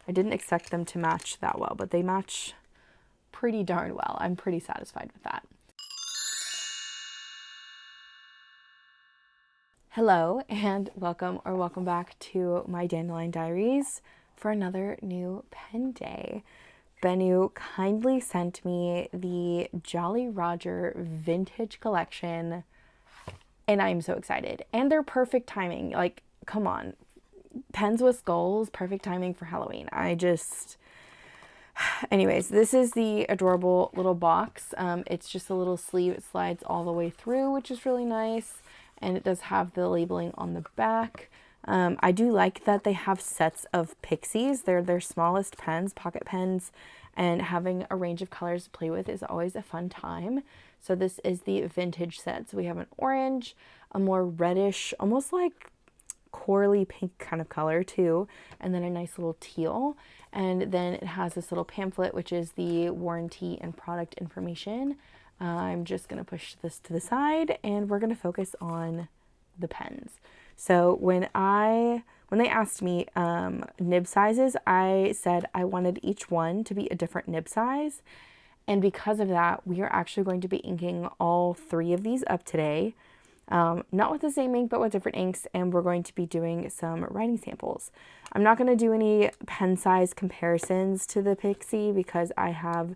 I didn't expect them to match that well, but they match pretty darn well. I'm pretty satisfied with that. Hello and welcome back to my Dandelion Diaries for another new pen day. Benu kindly sent me the Jolly Roger vintage collection and I'm so excited. And they're perfect timing. Like, come on. Pens with skulls, perfect timing for Halloween. Anyways, this is the adorable little box. It's just a little sleeve. It slides all the way through, which is really nice. And it does have the labeling on the back. I do like that they have sets of Pixies. They're their smallest pens, pocket pens, and having a range of colors to play with is always a fun time. So this is the vintage set. So we have an orange, a more reddish, almost like corally pink kind of color too, and then a nice little teal. And then it has this little pamphlet, which is the warranty and product information. I'm just going to push this to the side and we're going to focus on the pens. So when they asked me nib sizes, I said I wanted each one to be a different nib size. And because of that, we are actually going to be inking all 3 of these up today. Not with the same ink, but with different inks, and we're going to be doing some writing samples. I'm not going to do any pen size comparisons to the Pixie because I have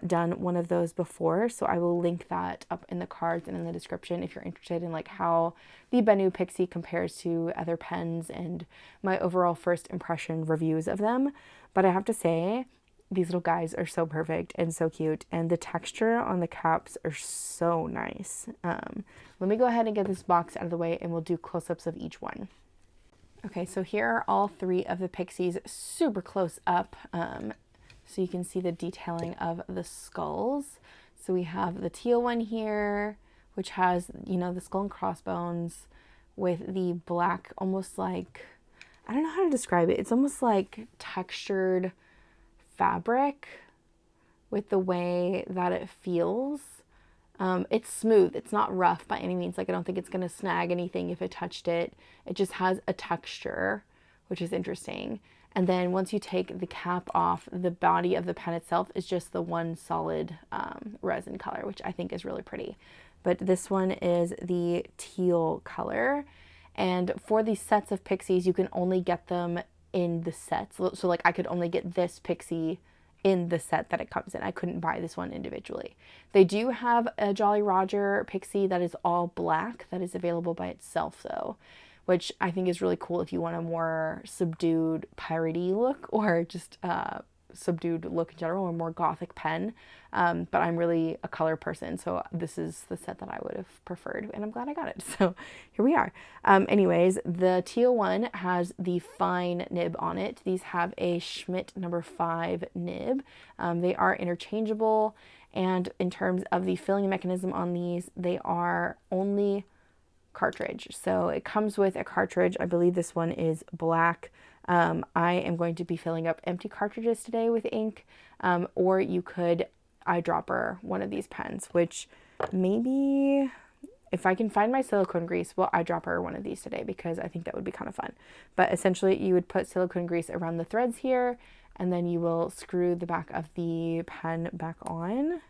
done one of those before, so I will link that up in the cards and in the description if you're interested in like how the Benu Pixie compares to other pens and my overall first impression reviews of them. But I have to say, these little guys are so perfect and so cute, and the texture on the caps are so nice. Let me go ahead and get this box out of the way and we'll do close-ups of each one. Okay, so here are all 3 of the Pixies super close up, so you can see the detailing of the skulls. So we have the teal one here, which has, you know, the skull and crossbones with the black, almost like, I don't know how to describe it. It's almost like textured fabric with the way that it feels. It's smooth. It's not rough by any means. Like, I don't think it's going to snag anything if it touched it. It just has a texture, which is interesting. And then once you take the cap off, the body of the pen itself is just the one solid resin color, which I think is really pretty. But this one is the teal color. And for these sets of Pixies, you can only get them in the sets. So like I could only get this Pixie in the set that it comes in. I couldn't buy this one individually. They do have a Jolly Roger Pixie that is all black that is available by itself though, which I think is really cool if you want a more subdued piratey look or just subdued look in general, or more gothic pen. But I'm really a color person, so this is the set that I would have preferred, and I'm glad I got it. So here we are. Anyways, the teal one has the fine nib on it. These have a Schmidt number 5 nib. They are interchangeable, and in terms of the filling mechanism on these, they are only cartridge. So it comes with a cartridge. I believe this one is black. I am going to be filling up empty cartridges today with ink, or you could eyedropper one of these pens, which maybe if I can find my silicone grease, we'll eyedropper one of these today because I think that would be kind of fun. But essentially you would put silicone grease around the threads here, and then you will screw the back of the pen back on,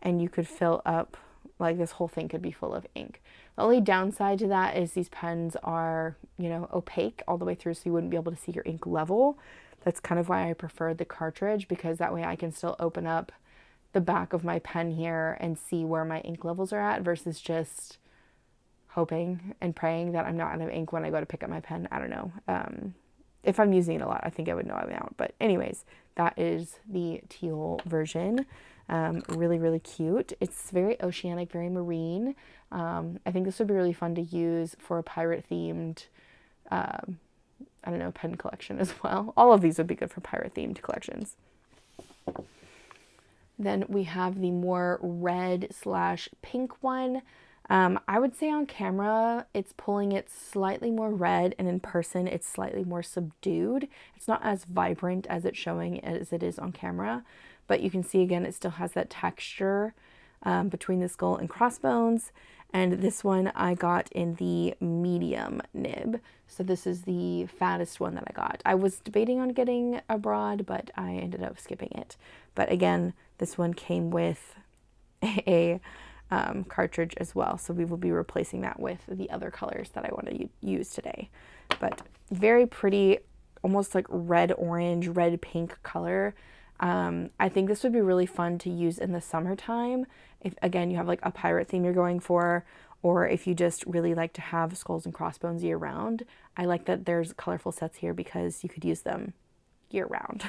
and you could fill up, like this whole thing could be full of ink. The only downside to that is these pens are, you know, opaque all the way through, so you wouldn't be able to see your ink level. That's kind of why I prefer the cartridge, because that way I can still open up the back of my pen here and see where my ink levels are at, versus just hoping and praying that I'm not out of ink when I go to pick up my pen. I don't know. If I'm using it a lot, I think I would know I'm out. But anyways, that is the teal version. Really, really cute. It's very oceanic, very marine. I think this would be really fun to use for a pirate themed, I don't know, pen collection as well. All of these would be good for pirate themed collections. Then we have the more red / pink one. I would say on camera, it's pulling it slightly more red, and in person, it's slightly more subdued. It's not as vibrant as it's showing as it is on camera, but you can see again, it still has that texture between the skull and crossbones. And this one I got in the medium nib. So this is the fattest one that I got. I was debating on getting a broad, but I ended up skipping it. But again, this one came with a cartridge as well. So we will be replacing that with the other colors that I want to use today. But very pretty, almost like red orange, red pink color. I think this would be really fun to use in the summertime. If again, you have like a pirate theme you're going for, or if you just really like to have skulls and crossbones year round. I like that there's colorful sets here because you could use them year round.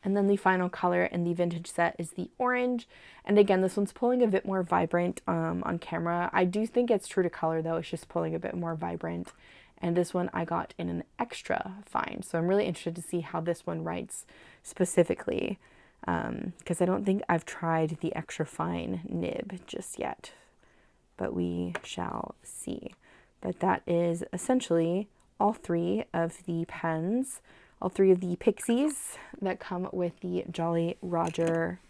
And then the final color in the vintage set is the orange. And again, this one's pulling a bit more vibrant on camera. I do think it's true to color though. It's just pulling a bit more vibrant. And this one I got in an extra fine. So I'm really interested to see how this one writes specifically. Because I don't think I've tried the extra fine nib just yet. But we shall see. But that is essentially all three of the pens. All three of the pixies that come with the Jolly Roger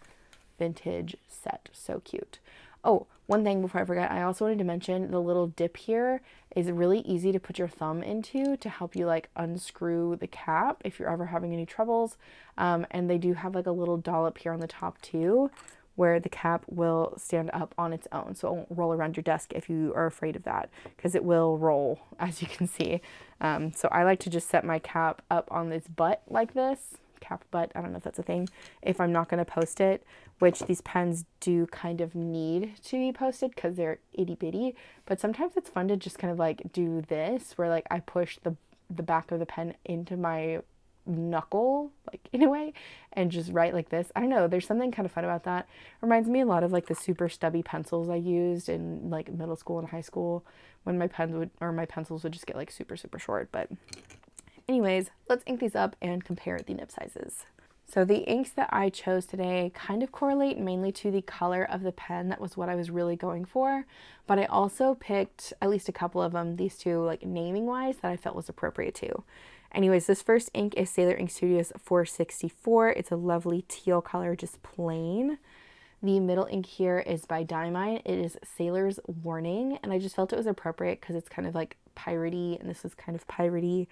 vintage set. So cute. Oh, one thing before I forget, I also wanted to mention the little dip here is really easy to put your thumb into to help you like unscrew the cap if you're ever having any troubles. And they do have like a little dollop here on the top too, where the cap will stand up on its own. So it won't roll around your desk if you are afraid of that, because it will roll, as you can see. So I like to just set my cap up on this butt like this. Cap butt, I don't know if that's a thing, if I'm not going to post it, which these pens do kind of need to be posted because they're itty bitty. But sometimes it's fun to just kind of like do this, where like I push the back of the pen into my knuckle, like in a way, and just write like this. I don't know, there's something kind of fun about that. Reminds me a lot of like the super stubby pencils I used in like middle school and high school when my pencils would just get like super short. But anyways, let's ink these up and compare the nib sizes. So the inks that I chose today kind of correlate mainly to the color of the pen. That was what I was really going for. But I also picked at least a couple of them, these two like naming wise, that I felt was appropriate too. Anyways, this first ink is Sailor Ink Studios 464. It's a lovely teal color, just plain. The middle ink here is by Diamine. It is Sailor's Warning, and I just felt it was appropriate because it's kind of like piratey, and this is kind of piratey.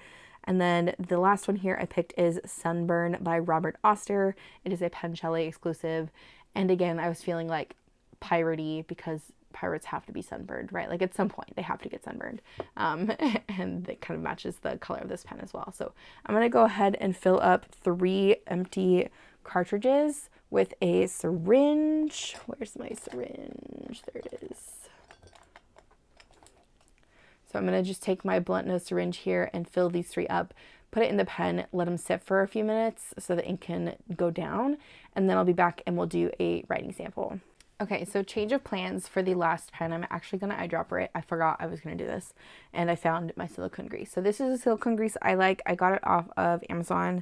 And then the last one here I picked is Sunburn by Robert Oster. It is a Pen Chalet exclusive. And again, I was feeling like piratey because pirates have to be sunburned, right? Like at some point they have to get sunburned. And it kind of matches the color of this pen as well. So I'm going to go ahead and fill up 3 empty cartridges with a syringe. Where's my syringe? There it is. So I'm going to just take my blunt nose syringe here and fill these 3 up, put it in the pen, let them sit for a few minutes so the ink can go down, and then I'll be back and we'll do a writing sample. Okay, so change of plans for the last pen. I'm actually going to eyedropper it. I forgot I was going to do this, and I found my silicone grease. So this is a silicone grease I like. I got it off of Amazon.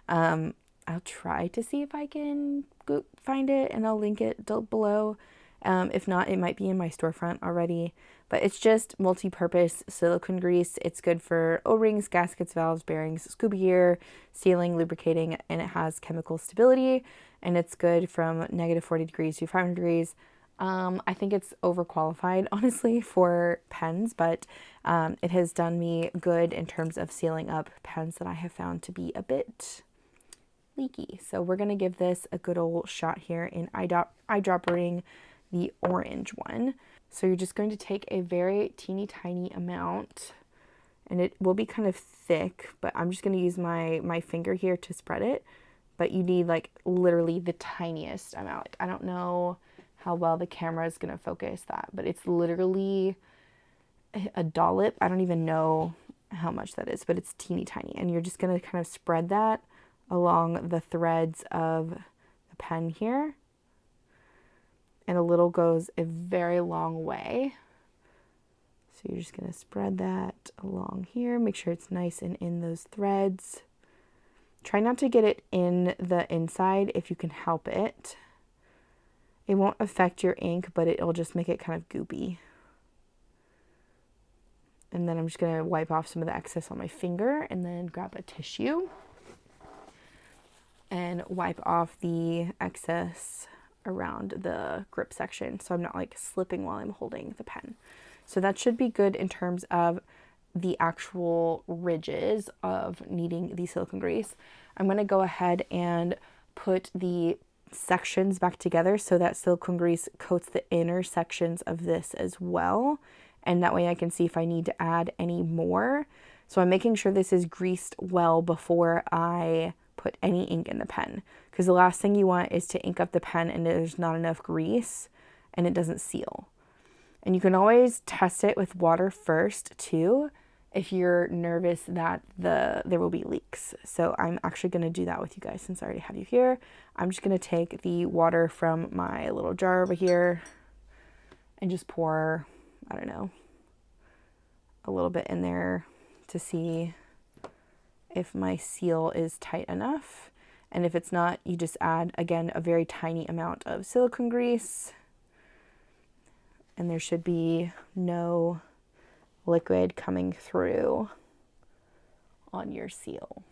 I'll try to see if I can go find it, and I'll link it below. If not, it might be in my storefront already. But it's just multi-purpose silicone grease. It's good for O-rings, gaskets, valves, bearings, scuba gear, sealing, lubricating, and it has chemical stability. And it's good from -40 degrees to 500 degrees. I think it's overqualified, honestly, for pens, but it has done me good in terms of sealing up pens that I have found to be a bit leaky. So we're going to give this a good old shot here in eyedroppering the orange one. So you're just going to take a very teeny tiny amount, and it will be kind of thick, but I'm just going to use my finger here to spread it. But you need like literally the tiniest amount. Like, I don't know how well the camera is going to focus that, but it's literally a dollop. I don't even know how much that is, but it's teeny tiny. And you're just going to kind of spread that along the threads of the pen here. And a little goes a very long way. So you're just going to spread that along here. Make sure it's nice and in those threads. Try not to get it in the inside if you can help it. It won't affect your ink, but it'll just make it kind of goopy. And then I'm just going to wipe off some of the excess on my finger and then grab a tissue and wipe off the excess around the grip section, so I'm not like slipping while I'm holding the pen. So that should be good in terms of the actual ridges of needing the silicone grease. I'm going to go ahead and put the sections back together so that silicone grease coats the inner sections of this as well, and that way I can see if I need to add any more. So I'm making sure this is greased well before I put any ink in the pen, because the last thing you want is to ink up the pen and there's not enough grease and it doesn't seal. And you can always test it with water first too, if you're nervous that there will be leaks. So I'm actually going to do that with you guys since I already have you here. I'm just going to take the water from my little jar over here and just pour, I don't know, a little bit in there to see if my seal is tight enough. And if it's not, you just add, again, a very tiny amount of silicone grease. And there should be no liquid coming through on your seal.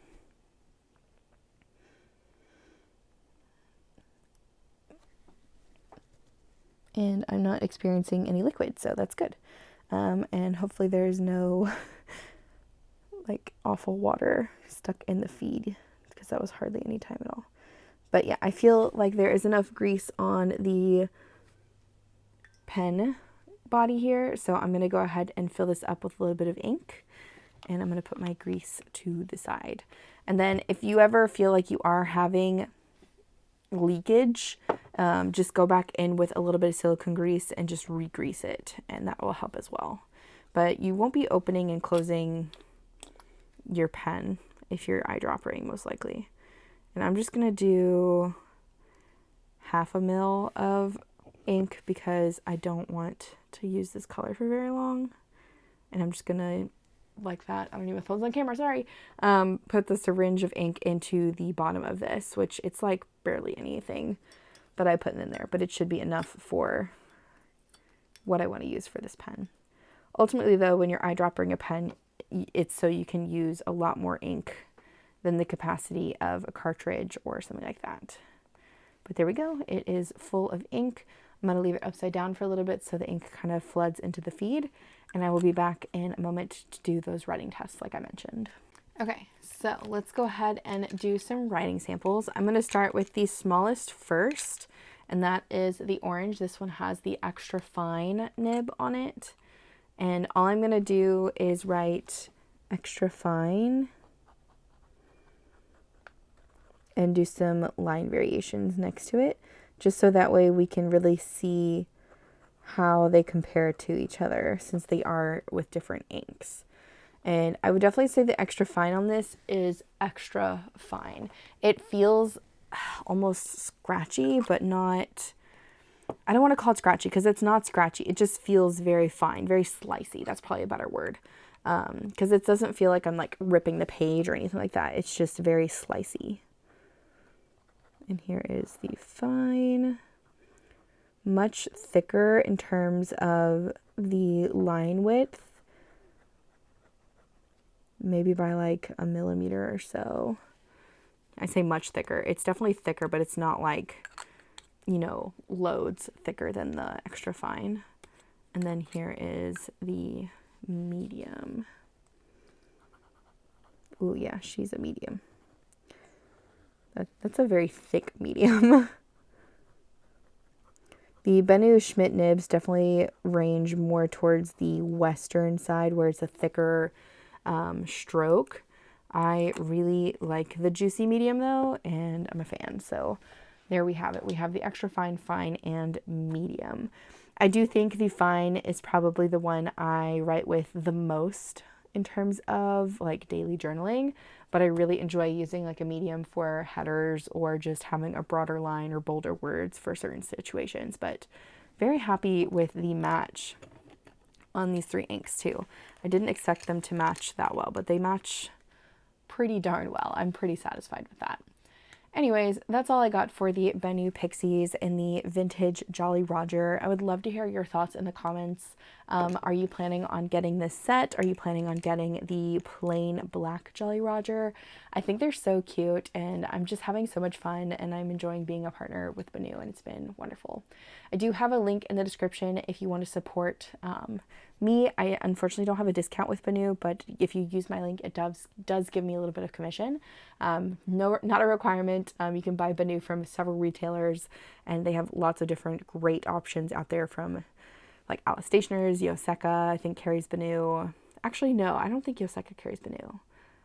And I'm not experiencing any liquid, so that's good. And hopefully there's no like awful water stuck in the feed, because that was hardly any time at all. But yeah, I feel like there is enough grease on the pen body here, so I'm going to go ahead and fill this up with a little bit of ink, and I'm going to put my grease to the side. And then if you ever feel like you are having leakage, just go back in with a little bit of silicone grease and just re-grease it, and that will help as well. But you won't be opening and closing your pen if you're eyedroppering, most likely. And I'm just going to do 1/2 ml of ink because I don't want to use this color for very long. And I'm just gonna, like that, I don't even have phones on camera, sorry, put the syringe of ink into the bottom of this, which it's like barely anything that I put in there, but it should be enough for what I want to use for this pen. Ultimately though, when you're eyedropping a pen, it's so you can use a lot more ink than the capacity of a cartridge or something like that. But there we go, it is full of ink. I'm going to leave it upside down for a little bit so the ink kind of floods into the feed, and I will be back in a moment to do those writing tests like I mentioned. Okay, so let's go ahead and do some writing samples. I'm going to start with the smallest first, and that is the orange. This one has the extra fine nib on it, and all I'm going to do is write extra fine and do some line variations next to it, just so that way we can really see how they compare to each other, since they are with different inks. And I would definitely say the extra fine on this is extra fine. It feels almost scratchy, but not, I don't want to call it scratchy because it's not scratchy. It just feels very fine, very slicey. That's probably a better word. Because it doesn't feel like I'm like ripping the page or anything like that. It's just very slicey. And here is the fine, much thicker in terms of the line width, maybe by like 1 millimeter or so. I say much thicker. It's definitely thicker, but it's not like, you know, loads thicker than the extra fine. And then here is the medium. Ooh, yeah, she's a medium. That's a very thick medium. The Benu Schmidt nibs definitely range more towards the western side, where it's a thicker stroke. I really like the juicy medium though, and I'm a fan. So there we have it. We have the extra fine, fine, and medium. I do think the fine is probably the one I write with the most in terms of like daily journaling, but I really enjoy using like a medium for headers or just having a broader line or bolder words for certain situations. But very happy with the match on these 3 inks too. I didn't expect them to match that well, but they match pretty darn well. I'm pretty satisfied with that. Anyways, that's all I got for the Benu Pixies in the vintage Jolly Roger. I would love to hear your thoughts in the comments. Are you planning on getting this set? Are you planning on getting the plain black Jolly Roger? I think they're so cute, and I'm just having so much fun, and I'm enjoying being a partner with Benu, and it's been wonderful. I do have a link in the description if you want to support me. I unfortunately don't have a discount with Benu, but if you use my link, it does give me a little bit of commission. No, not a requirement. You can buy Benu from several retailers, and they have lots of different great options out there, from like Alice Stationers, 𝗬𝗃𝗃, I think carries Benu. Actually, no, I don't think 𝗬𝗃𝗃 carries Benu.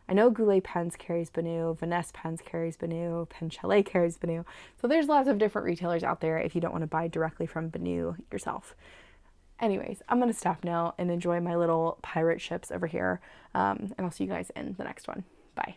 I know 𝗬𝗃𝗃 Pens carries Benu, 𝗦𝘂𝗃𝗃 Pens carries Benu, 𝗦𝘃𝗺𝗃 carries Benu. So there's lots of different retailers out there if you don't want to buy directly from Benu yourself. Anyways, I'm going to stop now and enjoy my little pirate ships over here. And I'll see you guys in the next one. Bye.